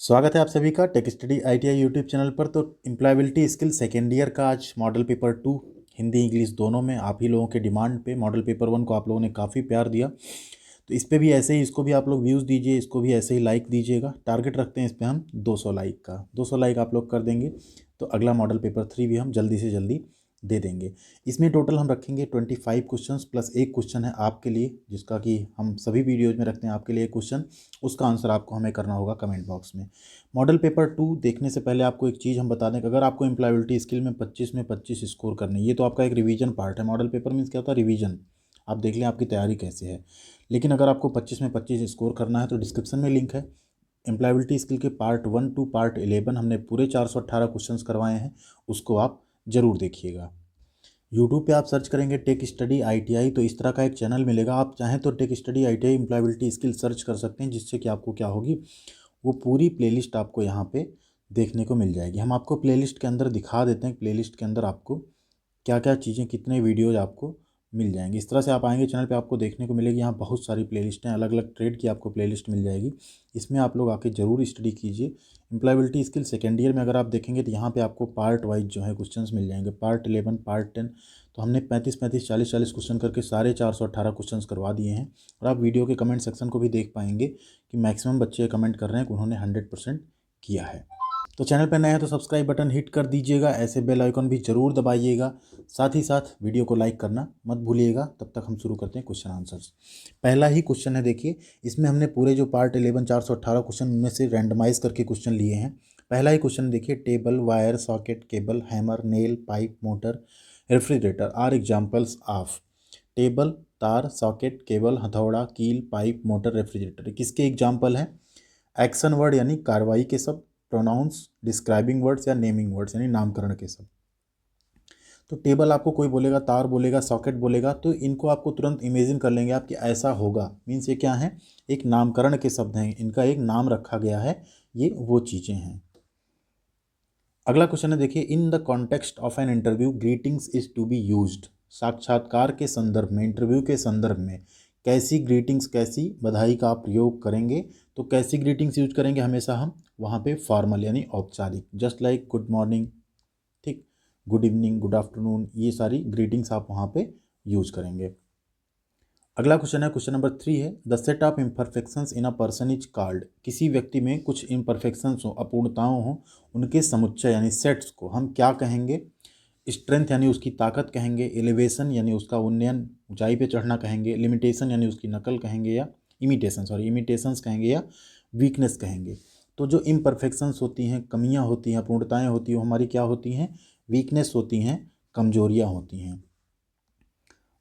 स्वागत है आप सभी का tech study ITI YouTube channel पर। तो एम्प्लॉयबिलिटी स्किल सेकेंड ईयर का आज मॉडल पेपर 2 हिंदी इंग्लिश दोनों में आप ही लोगों के डिमांड पे मॉडल पेपर 1 को आप लोगों ने काफ़ी प्यार दिया, तो इस पे भी ऐसे ही इसको भी आप लोग व्यूज़ दीजिए, इसको भी ऐसे ही लाइक दीजिएगा। टारगेट रखते हैं इस पर हम 200 लाइक का। 200 लाइक आप लोग कर देंगे तो अगला मॉडल पेपर 3 भी हम जल्दी से जल्दी दे देंगे। इसमें टोटल हम रखेंगे 25 क्वेश्चंस प्लस एक क्वेश्चन है आपके लिए, जिसका कि हम सभी वीडियोज़ में रखते हैं आपके लिए एक क्वेश्चन, उसका आंसर आपको हमें करना होगा कमेंट बॉक्स में। मॉडल पेपर 2 देखने से पहले आपको एक चीज़ हम बता दें कि अगर आपको एम्प्लॉयबिलिटी स्किल में 25 में 25 स्कोर करने, ये तो आपका एक रिवीजन पार्ट है। मॉडल पेपर मीन्स क्या होता है? रिवीजन। आप देख लें आपकी तैयारी कैसे है। लेकिन अगर आपको 25 में 25 स्कोर करना है तो डिस्क्रिप्शन में लिंक है। एम्प्लॉयबिलिटी स्किल के पार्ट 1 टू पार्ट 11 हमने पूरे 418 क्वेश्चंस करवाए हैं, उसको आप ज़रूर देखिएगा। यूट्यूब पे आप सर्च करेंगे टेक स्टडी ITI तो इस तरह का एक चैनल मिलेगा। आप चाहें तो tech study ITI employability skill search कर सकते हैं, जिससे कि आपको क्या होगी, वो पूरी प्लेलिस्ट आपको यहाँ पे देखने को मिल जाएगी। हम आपको प्लेलिस्ट के अंदर दिखा देते हैं, प्लेलिस्ट के अंदर आपको क्या क्या चीज़ें, कितने वीडियोज़ आपको मिल जाएंगे। इस तरह से आप आएंगे चैनल पे, आपको देखने को मिलेगी यहाँ बहुत सारी प्लेलिस्ट हैं, अलग अलग ट्रेड की आपको प्लेलिस्ट मिल जाएगी। इसमें आप लोग आके ज़रूर स्टडी कीजिए। एम्प्लॉयबिलिटी स्किल सेकेंड ईयर में अगर आप देखेंगे तो यहाँ पे आपको पार्ट वाइज जो है क्वेश्चंस मिल जाएंगे, पार्ट 11 पार्ट 10। तो हमने 35 40 क्वेश्चन करके सारे 418 क्वेश्चंस करवा दिए हैं। और आप वीडियो के कमेंट सेक्शन को भी देख पाएंगे कि मैक्सिमम बच्चे कमेंट कर रहे हैं कि उन्होंने 100% किया है। तो चैनल पर नए हैं तो सब्सक्राइब बटन हिट कर दीजिएगा, ऐसे बेल आइकन भी ज़रूर दबाइएगा। साथ ही साथ वीडियो को लाइक करना मत भूलिएगा। तब तक हम शुरू करते हैं क्वेश्चन आंसर्स। पहला ही क्वेश्चन है, देखिए इसमें हमने पूरे जो पार्ट 11 418 क्वेश्चन उनमें से रैंडमाइज करके क्वेश्चन लिए हैं। पहला ही क्वेश्चन देखिए, table, wire, socket, cable, hammer, nail, pipe, motor, refrigerator are examples of. Table, तार, सॉकेट, केबल, हथौड़ा, कील, पाइप, मोटर, रेफ्रिजरेटर किसके एग्जाम्पल हैं? एक्शन वर्ड यानी कार्रवाई के शब्द, प्रोनाउंस डिस्क्राइबिंग वर्ड्स या नेमिंग वर्ड्स यानी नामकरण के शब्द। तो टेबल आपको कोई बोलेगा, तार बोलेगा, सॉकेट बोलेगा, तो इनको आपको तुरंत इमेजिन कर लेंगे आप कि ऐसा होगा। मीन्स ये क्या है? एक नामकरण के शब्द हैं, इनका एक नाम रखा गया है, ये वो चीज़ें हैं। अगला क्वेश्चन है, देखिए in the context of an interview greetings is to be used. साक्षात्कार के संदर्भ में, इंटरव्यू के संदर्भ में कैसी ग्रीटिंग्स, कैसी बधाई का आप प्रयोग करेंगे? तो कैसी ग्रीटिंग्स यूज करेंगे हमेशा हम? वहाँ पे फॉर्मल यानी औपचारिक, जस्ट लाइक गुड मॉर्निंग, ठीक, गुड इवनिंग, गुड आफ्टरनून, ये सारी ग्रीटिंग्स आप वहाँ पे यूज करेंगे। अगला क्वेश्चन है, क्वेश्चन नंबर 3 है, the set of imperfections in a person is called. किसी व्यक्ति में कुछ इम्परफेक्शंस हो, अपूर्णताओं हो, उनके समुच्चय यानी सेट्स को हम क्या कहेंगे? स्ट्रेंथ यानी उसकी ताकत कहेंगे, एलिवेशन यानी उसका उन्नयन, ऊंचाई पे चढ़ना कहेंगे, लिमिटेशन यानी उसकी नकल कहेंगे, या इमिटेशंस कहेंगे, या वीकनेस कहेंगे। तो जो इम्परफेक्शंस होती हैं, कमियां होती हैं, अपूर्णताएं होती हैं, वो हमारी क्या होती हैं? वीकनेस होती हैं, कमजोरियां होती हैं।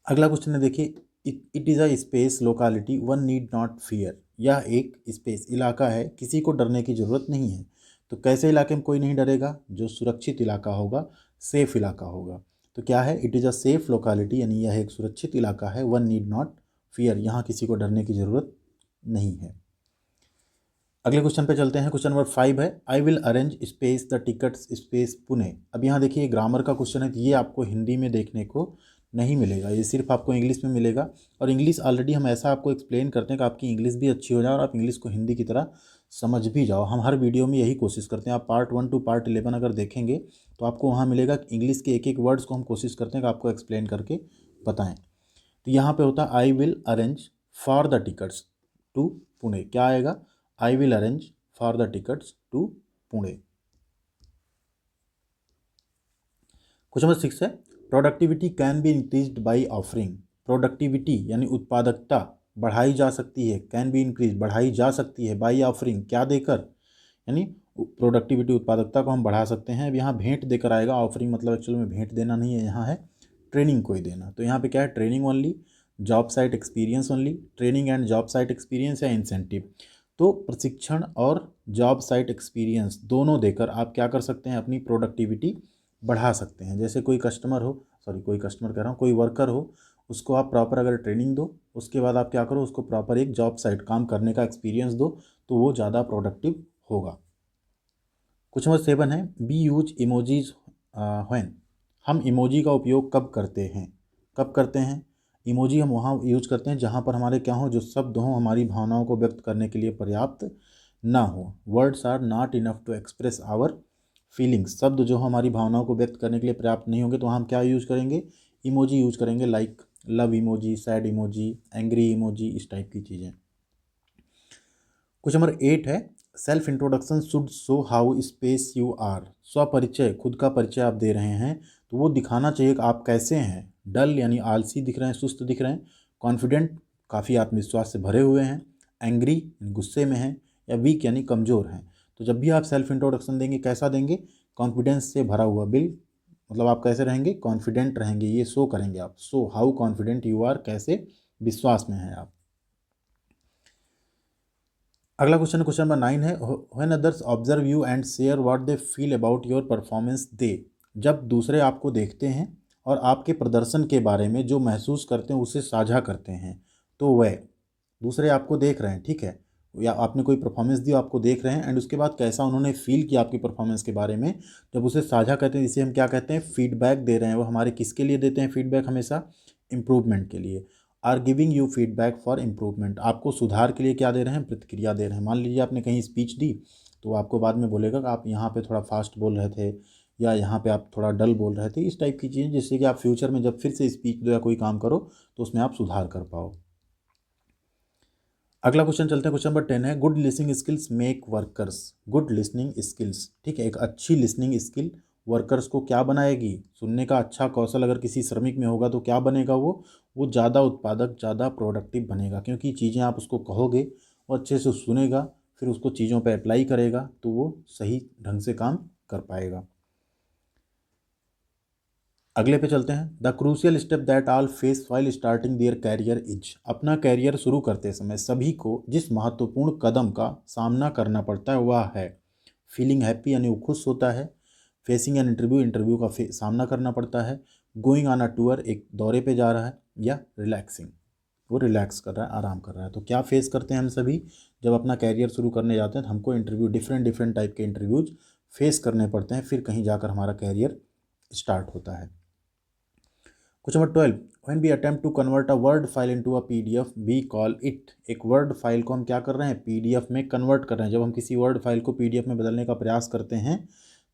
अगला क्वेश्चन है, देखिए it is a space locality one need not fear. यह एक स्पेस इलाका है, किसी को डरने की ज़रूरत नहीं है। तो कैसे इलाके में कोई नहीं डरेगा? जो सुरक्षित इलाका होगा, सेफ इलाका होगा। तो क्या है? It is a safe locality, यानी यह एक सुरक्षित इलाका है। वन नीड नॉट फियर, यहाँ किसी को डरने की ज़रूरत नहीं है। अगले क्वेश्चन पे चलते हैं, क्वेश्चन नंबर 5 है, I will arrange space the tickets space Pune. अब यहाँ देखिए ग्रामर का क्वेश्चन है, तो ये आपको हिंदी में देखने को नहीं मिलेगा, ये सिर्फ आपको इंग्लिश में मिलेगा। और इंग्लिश ऑलरेडी हम ऐसा आपको एक्सप्लेन करते हैं कि आपकी इंग्लिश भी अच्छी हो जाए और आप इंग्लिश को हिंदी की तरह समझ भी जाओ। हम हर वीडियो में यही कोशिश करते हैं। आप पार्ट 1 टू पार्ट 11 अगर देखेंगे तो आपको वहाँ मिलेगा कि इंग्लिश के एक एक वर्ड्स को हम कोशिश करते हैं कि आपको एक्सप्लेन करके बताएं। तो यहाँ पे होता है I will arrange for the tickets to Pune. क्या आएगा? I will arrange for the tickets to Pune. Question number 6 है, productivity can be increased by offering. Productivity यानी उत्पादकता बढ़ाई जा सकती है, कैन बी इंक्रीज बढ़ाई जा सकती है, बाई ऑफरिंग क्या देकर? यानी प्रोडक्टिविटी उत्पादकता को हम बढ़ा सकते हैं। अब यहाँ भेंट देकर आएगा, ऑफरिंग मतलब एक्चुअल में भेंट देना नहीं है, यहाँ है ट्रेनिंग को ही देना। तो यहाँ पे क्या है? Training only, job site experience only, training and job site experience, या इंसेंटिव। तो प्रशिक्षण और जॉब साइट एक्सपीरियंस दोनों देकर आप क्या कर सकते हैं? अपनी प्रोडक्टिविटी बढ़ा सकते हैं। जैसे कोई कस्टमर हो, कोई कस्टमर कह रहा हूँ, कोई वर्कर हो, उसको आप प्रॉपर अगर ट्रेनिंग दो, उसके बाद आप क्या करो, उसको प्रॉपर एक जॉब साइट काम करने का एक्सपीरियंस दो, तो वो ज़्यादा प्रोडक्टिव होगा। क्वेश्चन नंबर 7 है, बी यूज इमोजीज व्हेन। हम इमोजी का उपयोग कब करते हैं? कब करते हैं? इमोजी हम वहाँ यूज करते हैं जहाँ पर हमारे क्या हो, जो शब्द हों हमारी भावनाओं को व्यक्त करने के लिए पर्याप्त ना हो। Words are not enough to express our feelings, शब्द जो हमारी भावनाओं को व्यक्त करने के लिए पर्याप्त नहीं होंगे तो हम क्या यूज़ करेंगे, इमोजी यूज़ करेंगे, like love emoji, sad emoji, angry emoji, इस टाइप की चीज़ें। क्वेश्चन नंबर 8 है, self introduction should show how space you are. स्वपरिचय, खुद का परिचय आप दे रहे हैं तो वो दिखाना चाहिए कि आप कैसे हैं। डल यानी आलसी दिख रहे हैं, सुस्त दिख रहे हैं। कॉन्फिडेंट, काफ़ी आत्मविश्वास से भरे हुए हैं। एंग्री, गुस्से में हैं। या वीक यानी कमज़ोर हैं। तो जब भी आप सेल्फ इंट्रोडक्शन देंगे कैसा देंगे, कॉन्फिडेंस से भरा हुआ। मतलब आप कैसे रहेंगे, कॉन्फिडेंट रहेंगे, ये शो करेंगे आप। So how confident you are, कैसे विश्वास में हैं आप। अगला क्वेश्चन, क्वेश्चन नंबर 9 है, when others observe you and share what they feel about your performance दे। जब दूसरे आपको देखते हैं और आपके प्रदर्शन के बारे में जो महसूस करते हैं उसे साझा करते हैं, तो वह दूसरे आपको देख रहे हैं, ठीक है, या आपने कोई परफॉर्मेंस दी आपको देख रहे हैं एंड उसके बाद कैसा उन्होंने फील किया आपकी परफॉर्मेंस के बारे में, जब उसे साझा करते हैं, जिसे हम क्या कहते हैं, फीडबैक दे रहे हैं। वो हमारे किसके लिए देते हैं फीडबैक, हमेशा इम्प्रूवमेंट के लिए। Are giving you feedback for improvement, आपको सुधार के लिए क्या दे रहे हैं, प्रतिक्रिया दे रहे हैं। मान लीजिए आपने कहीं स्पीच दी तो वो आपको बाद में बोलेगा कि आप यहाँ पे थोड़ा फास्ट बोल रहे थे या यहाँ पे आप थोड़ा डल बोल रहे थे, इस टाइप की चीज़ें, जिससे कि आप फ्यूचर में जब फिर से स्पीच दो या कोई काम करो तो उसमें आप सुधार कर पाओ। अगला क्वेश्चन चलते हैं, क्वेश्चन नंबर 10 है, good listening skills make workers. Good listening skills, ठीक है, एक अच्छी लिसनिंग स्किल वर्कर्स को क्या बनाएगी, सुनने का अच्छा कौशल अगर किसी श्रमिक में होगा तो क्या बनेगा, वो ज़्यादा उत्पादक, ज़्यादा प्रोडक्टिव बनेगा, क्योंकि चीज़ें आप उसको कहोगे और अच्छे से सुनेगा, फिर उसको चीज़ों पर अप्लाई करेगा तो वो सही ढंग से काम कर पाएगा। अगले पे चलते हैं, the crucial step that all face while starting their career is. अपना कैरियर शुरू करते समय सभी को जिस महत्वपूर्ण कदम का सामना करना पड़ता है वह है फीलिंग हैप्पी, यानी वो खुश होता है। फेसिंग एन इंटरव्यू, इंटरव्यू का सामना करना पड़ता है। गोइंग ऑन अ टूर, एक दौरे पे जा रहा है। या रिलैक्सिंग, वो रिलैक्स कर रहा है, आराम कर रहा है। तो क्या फेस करते हैं हम सभी जब अपना कैरियर शुरू करने जाते हैं, तो हमको इंटरव्यू, डिफरेंट डिफरेंट टाइप के इंटरव्यूज फेस करने पड़ते हैं, फिर कहीं जाकर हमारा कैरियर स्टार्ट होता है। Question number 12, when we attempt to convert a word file into a PDF we call it. एक वर्ड फाइल को हम क्या कर रहे हैं, पीडीएफ में कन्वर्ट कर रहे हैं। जब हम किसी वर्ड फाइल को पीडीएफ में बदलने का प्रयास करते हैं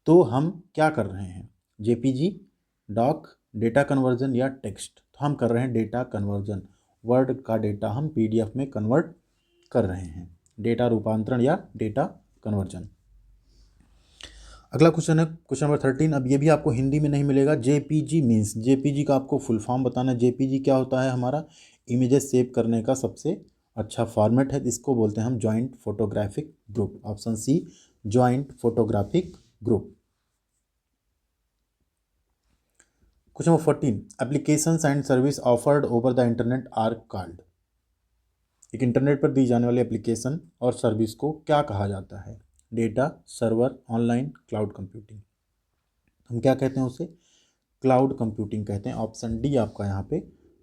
तो हम क्या कर रहे हैं, जेपीजी, डॉक, डेटा कन्वर्जन या टेक्स्ट। तो हम कर रहे हैं डेटा कन्वर्जन, वर्ड का डेटा हम पीडीएफ में कन्वर्ट कर रहे हैं, डेटा रूपांतरण या डेटा कन्वर्जन। अगला क्वेश्चन है, क्वेश्चन नंबर 13। अब ये भी आपको हिंदी में नहीं मिलेगा। जेपीजी मीन्स, जेपीजी का आपको फुल फॉर्म बताना है। जेपीजी क्या होता है, हमारा इमेजेस सेव करने का सबसे अच्छा फॉर्मेट है, इसको बोलते हैं हम joint photographic group. Option C, joint photographic group. Question number 14, applications and service offered over the internet are called. एक इंटरनेट पर दी जाने वाली एप्लीकेशन और सर्विस को क्या कहा जाता है, data, server, online, cloud computing. हम क्या कहते हैं उसे, क्लाउड कंप्यूटिंग कहते हैं। ऑप्शन डी आपका यहाँ पे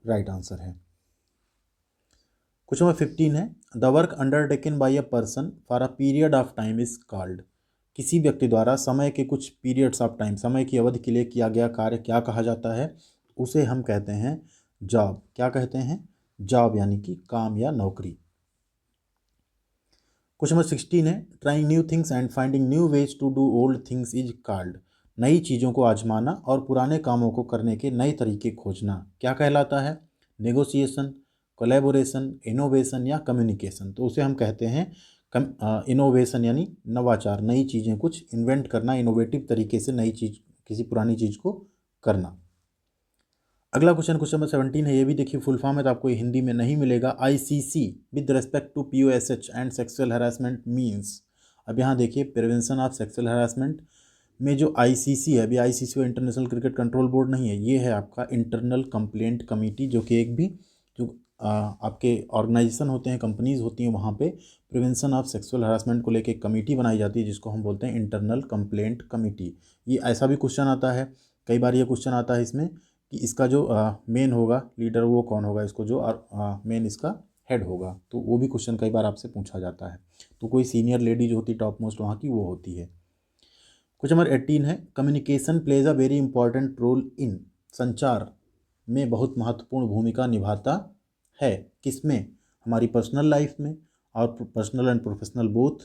राइट आंसर है। क्वेश्चन नंबर 15 है, the work undertaken by a person for a period of time is called. किसी व्यक्ति द्वारा समय के कुछ पीरियड्स ऑफ टाइम, समय की अवधि के लिए किया गया कार्य क्या कहा जाता है, उसे हम कहते हैं जॉब। क्या कहते हैं, जॉब, यानी कि काम या नौकरी। क्वेश्चन नंबर 16 है, trying new things and finding new ways to do old things is called. नई चीज़ों को आजमाना और पुराने कामों को करने के नए तरीके खोजना क्या कहलाता है, नेगोशिएशन, कोलैबोरेशन, इनोवेशन या कम्युनिकेशन। तो उसे हम कहते हैं इनोवेशन, यानी नवाचार, नई चीज़ें कुछ इन्वेंट करना, इनोवेटिव तरीके से नई चीज़, किसी पुरानी चीज़ को करना। अगला क्वेश्चन, क्वेश्चन नंबर 17 है, ये भी देखिए फुल फॉर्म है तो आपको हिंदी में नहीं मिलेगा। ICC with respect to POSH and sexual harassment means. अब यहाँ देखिए, प्रिवेंशन ऑफ सेक्सुअल हरासमेंट में जो आईसीसी है, अभी ICC international cricket control board नहीं है, ये है आपका इंटरनल कंप्लेंट कमेटी, जो कि एक भी जो आपके ऑर्गेनाइजेशन होते हैं, कंपनीज होती हैं, वहाँ पे प्रिवेंशन ऑफ सेक्सुअल हरासमेंट को लेकर एक कमेटी बनाई जाती है, जिसको हम बोलते हैं इंटरनल कंप्लेंट कमेटी। ये ऐसा भी क्वेश्चन आता है, कई बार ये क्वेश्चन आता है इसमें कि इसका जो मेन होगा लीडर, वो कौन होगा, इसको जो मेन इसका हेड होगा, तो वो भी क्वेश्चन कई बार आपसे पूछा जाता है। तो कोई सीनियर लेडी जो होती है टॉप मोस्ट वहाँ की, वो होती है। क्वेश्चन नंबर 18 है, communication plays a very important role in. संचार में बहुत महत्वपूर्ण भूमिका निभाता है, किसमें, हमारी पर्सनल लाइफ में और पर्सनल एंड प्रोफेशनल बोथ,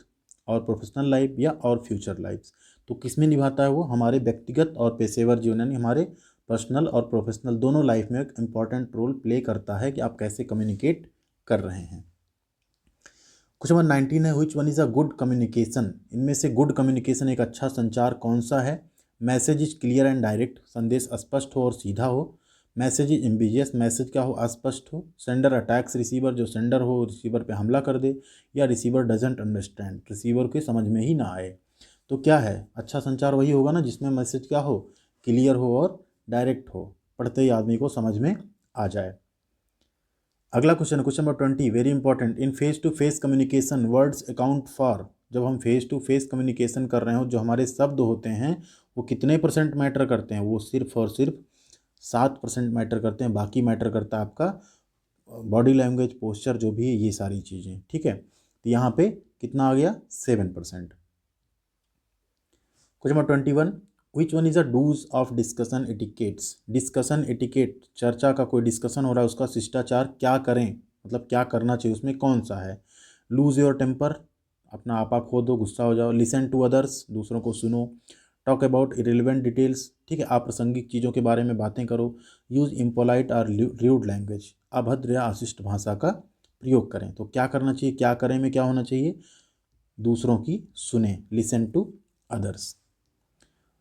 और प्रोफेशनल लाइफ या और फ्यूचर लाइफ। तो किस में निभाता है वो, हमारे व्यक्तिगत और पेशेवर जीवन यानी हमारे पर्सनल और प्रोफेशनल दोनों लाइफ में एक इम्पॉर्टेंट रोल प्ले करता है कि आप कैसे कम्युनिकेट कर रहे हैं। क्वेश्चन नंबर 19 है, विच one is a good communication. इनमें से गुड कम्युनिकेशन एक अच्छा संचार कौन सा है। Message is clear and direct, संदेश स्पष्ट हो और सीधा हो। मैसेज इज एम्बिगियस, मैसेज क्या हो, अस्पष्ट हो। सेंडर अटैक्स रिसीवर, जो सेंडर हो रिसीवर पे हमला कर दे। या रिसीवर डजेंट अंडरस्टैंड, रिसीवर के समझ में ही ना आए। तो क्या है, अच्छा संचार वही होगा ना जिसमें मैसेज क्या हो, क्लियर हो और डायरेक्ट हो, पढ़ते ही आदमी को समझ में आ जाए। अगला question, question number 20, very important. In face to face communication words account for, जब हम फेस टू फेस कम्युनिकेशन कर रहे हो जो हमारे शब्द होते हैं वो कितने परसेंट मैटर करते हैं, वो सिर्फ और सिर्फ 7% मैटर करते हैं। बाकी मैटर करता है आपका बॉडी लैंग्वेज, पोस्चर, जो भी है ये सारी चीज़ें, ठीक है। तो यहाँ पे कितना आ गया, 7%। Question number 21, which one is a do's of discussion etiquettes. Discussion etiquette, चर्चा का कोई डिस्कशन हो रहा है उसका शिष्टाचार क्या करें, मतलब क्या करना चाहिए, उसमें कौन सा है। लूज योर टेम्पर, अपना आपा खो दो, गुस्सा हो जाओ। लिसन टू अदर्स, दूसरों को सुनो। टॉक अबाउट इरेलीवेंट डिटेल्स, ठीक है, अप्रासंगिक चीज़ों के बारे में बातें करो। यूज इम्पोलाइट और र्यूड लैंग्वेज, अभद्र या अशिष्ट भाषा का प्रयोग करें। तो क्या करना चाहिए, क्या करें में क्या होना चाहिए, दूसरों की सुने, लिसन टू अदर्स।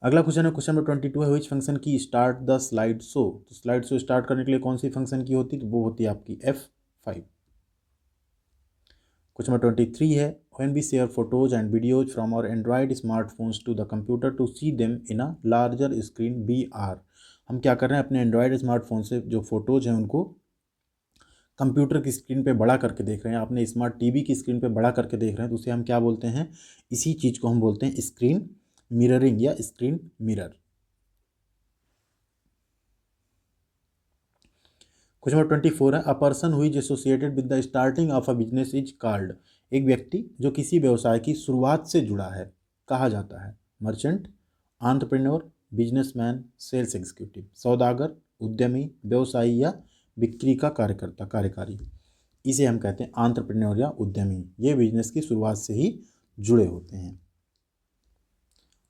अगला क्वेश्चन है, क्वेश्चन नंबर 22 है, विच फंक्शन की स्टार्ट द स्लाइड शो। तो स्लाइड शो स्टार्ट करने के लिए कौन सी फंक्शन की होती है, तो वो होती है आपकी F5। क्वेश्चन नंबर 23 है, when we share photos and videos from our Android smartphones to the computer to see them in a larger screen VR। हम क्या कर रहे हैं, अपने एंड्रॉयड स्मार्टफोन से जो फोटोज हैं उनको कंप्यूटर की स्क्रीन पे बड़ा करके देख रहे हैं, अपने स्मार्ट टीवी की स्क्रीन पे बड़ा करके देख रहे हैं, तो उसे हम क्या बोलते हैं, इसी चीज़ को हम बोलते हैं स्क्रीन मिररिंग या स्क्रीन मिरर। क्वेश्चन नंबर 24 है, a person who is associated with the starting of a business is called. एक व्यक्ति जो किसी व्यवसाय की शुरुआत से जुड़ा है कहा जाता है merchant, entrepreneur, businessman, sales executive. सौदागर, उद्यमी, व्यवसायी या बिक्री का कार्यकर्ता, कार्यकारी, इसे हम कहते हैं एंटरप्रेन्योर या उद्यमी। ये बिजनेस की शुरुआत से ही जुड़े होते हैं।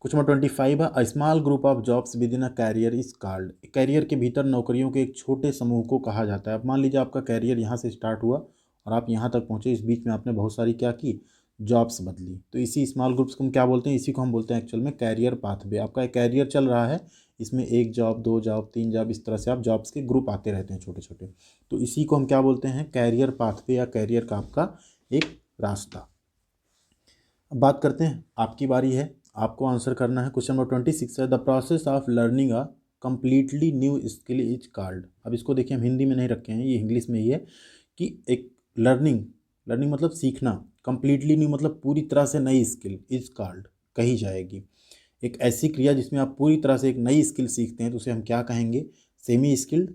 क्वेश्चन नंबर 25 है, a small group of jobs within a career is called. Career के भीतर नौकरियों के एक छोटे समूह को कहा जाता है। अब मान लीजिए आपका कैरियर यहाँ से स्टार्ट हुआ और आप यहाँ तक पहुँचे, इस बीच में आपने बहुत सारी क्या की, जॉब्स बदली, तो इसी स्मॉल ग्रुप्स को हम क्या बोलते हैं, इसी को हम बोलते हैं एक्चुअल में कैरियर पाथवे। आपका एक कैरियर चल रहा है, इसमें 1 जॉब, 2 जॉब, 3 जॉब, इस तरह से आप जॉब्स के ग्रुप आते रहते हैं छोटे छोटे, तो इसी को हम क्या बोलते हैं, कैरियर पाथवे या कैरियर का आपका एक रास्ता। अब बात करते हैं, आपकी बारी है, आपको आंसर करना है। क्वेश्चन नंबर 26 है, the process of learning a completely new skill is called. अब इसको देखिए, हम हिंदी में नहीं रखे हैं, ये इंग्लिश में ही है कि एक लर्निंग, लर्निंग मतलब सीखना, कम्प्लीटली न्यू मतलब पूरी तरह से नई स्किल, इज कॉल्ड कही जाएगी। एक ऐसी क्रिया जिसमें आप पूरी तरह से एक नई स्किल सीखते हैं तो उसे हम क्या कहेंगे, सेमी स्किल्ड,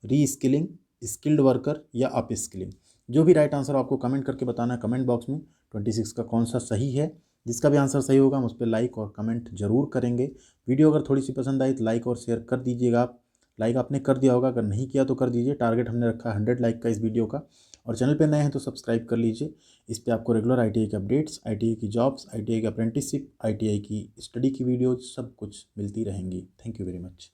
री स्किलिंग, स्किल्ड वर्कर या अप स्किलिंग। जो भी राइट आंसर आपको कमेंट करके बताना है कमेंट बॉक्स में, 26 का कौन सा सही है। जिसका भी आंसर सही होगा हम उस पर लाइक और कमेंट जरूर करेंगे। वीडियो अगर थोड़ी सी पसंद आई तो लाइक और शेयर कर दीजिएगा आप। लाइक आपने कर दिया होगा, अगर नहीं किया तो कर दीजिए। टारगेट हमने रखा है 100 लाइक का इस वीडियो का। और चैनल पे नए हैं तो सब्सक्राइब कर लीजिए। इस पे आपको रेगुलर ITI के अपडेट्स, ITI की जॉब्स, ITI की अप्रेंटिसशिप, ITI की स्टडी की वीडियोज सब कुछ मिलती रहेंगी। Thank you very much.